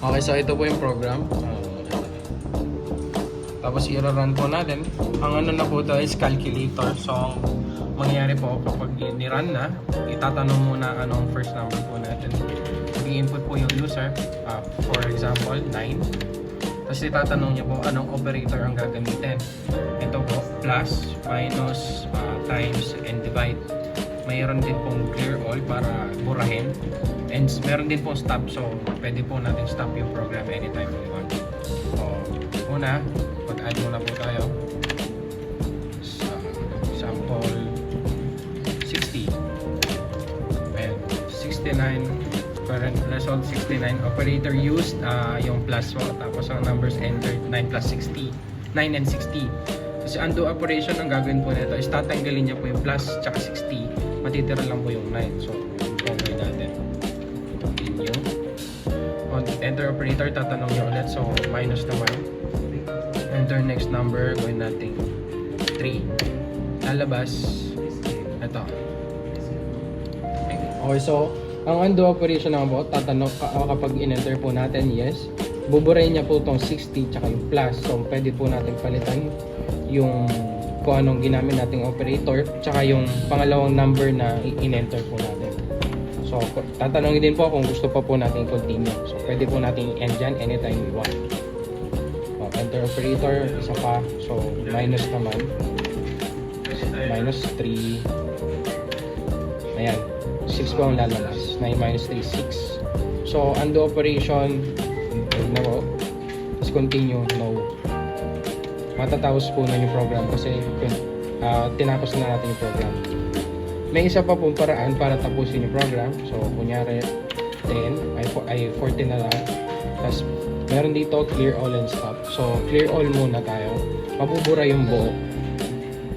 Okay, so ito po yung program. Tapos i-run po natin. Ang ano na po ito is calculator. So, ang mangyayari po kapag ni-run na, itatanong muna anong first number po natin. I-input po yung user, for example, 9. Tapos itatanong niya po anong operator ang gagamitin. Ito po, plus, minus, times, and divide. Mayroon din pong clear all para burahin. And meron din pong stop. So, pwede po natin stop yung program anytime we want. So, una, mag-add muna po tayo sa sample 60 and 69. Current result 69. Operator used yung plus po, tapos ang numbers entered 9 plus 60, 9 and 60. Kasi undo operation ang gagawin po nito is tatanggalin niya po yung plus tsaka 60, matitira lang po yung 9. So okay natin, continue. On enter operator, tatanong niya ulit, so minus naman. Enter next number, gawin natin 3. Lalabas ito. Okay, so ang undo operation naman po, tatanong kapag in-enter po natin yes, buburahin niya po itong 60 tsaka yung plus. So pwede po natin palitan yung kung anong ginamit nating operator tsaka yung pangalawang number na in-enter po natin. So tatanungin din po kung gusto pa po natin continue. So pwede po natin end dyan anytime we want. So, enter operator, isa pa. So minus naman, minus 3. Ayan, 6 po ang lalabas. 9 minus 3, 6. So undo operation, no. Tapos continue, no. Matatapos po na yung program kasi tinapos na natin yung program. May isa pa pong paraan para tapusin yung program. So kunyari 10 ay 14 na lang. Tapos meron dito clear all and stop. So clear all muna tayo. Mabubura yung buo.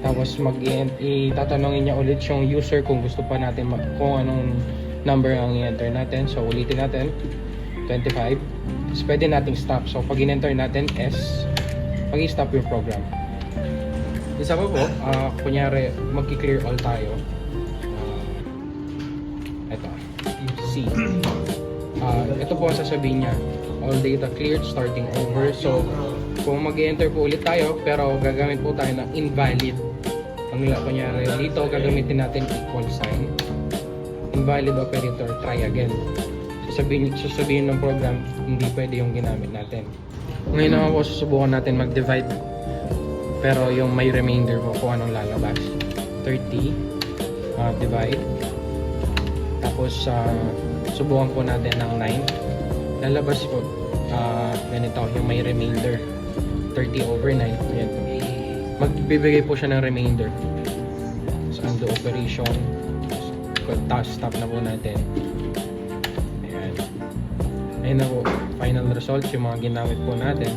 Tapos itatanungin niya ulit yung user kung gusto pa natin kung anong number ang i-enter natin. So ulitin natin 25. Tapos pwede nating stop. So pag in-enter natin S, mag-i-stop yung program. Isa pa po, kunyari magki-clear all tayo. Ito, C. Ito po ang sasabihin niya, all data cleared, starting over. So kung mag-enter po ulit tayo, pero gagamit po tayo ng invalid. Ang kunyari dito, gagamitin natin equal sign. Invalid operator, try again. Sasabihin ng program, hindi pwede yung ginamit natin. Ngayon naman po, susubukan natin mag-divide. Pero yung may remainder po kung anong lalabas. 30, divide. Tapos, subukan po natin ng 9. Lalabas po, ganito, yung may remainder. 30 over 9. Ayan po. Magbibigay po siya ng remainder. So, undo operation. Stop na po natin. Ayan. Ayan na po. Final result, yung mga ginamit po natin.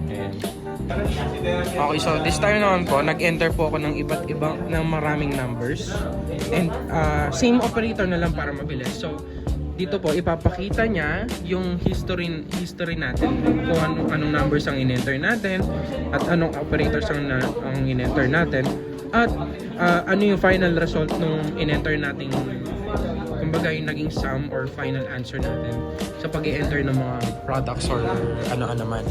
Ayan. Okay, so this time naman po, nag-enter po ako ng iba't ibang, ng maraming numbers. And same operator na lang para mabilis. So, dito po, ipapakita niya yung history natin. Kung anong numbers ang in-enter natin at anong operators ang in-enter natin. At ano yung final result nung in-enter natin, kumbaga yung naging sum or final answer natin sa pag-i-enter ng mga products or ano-ano man.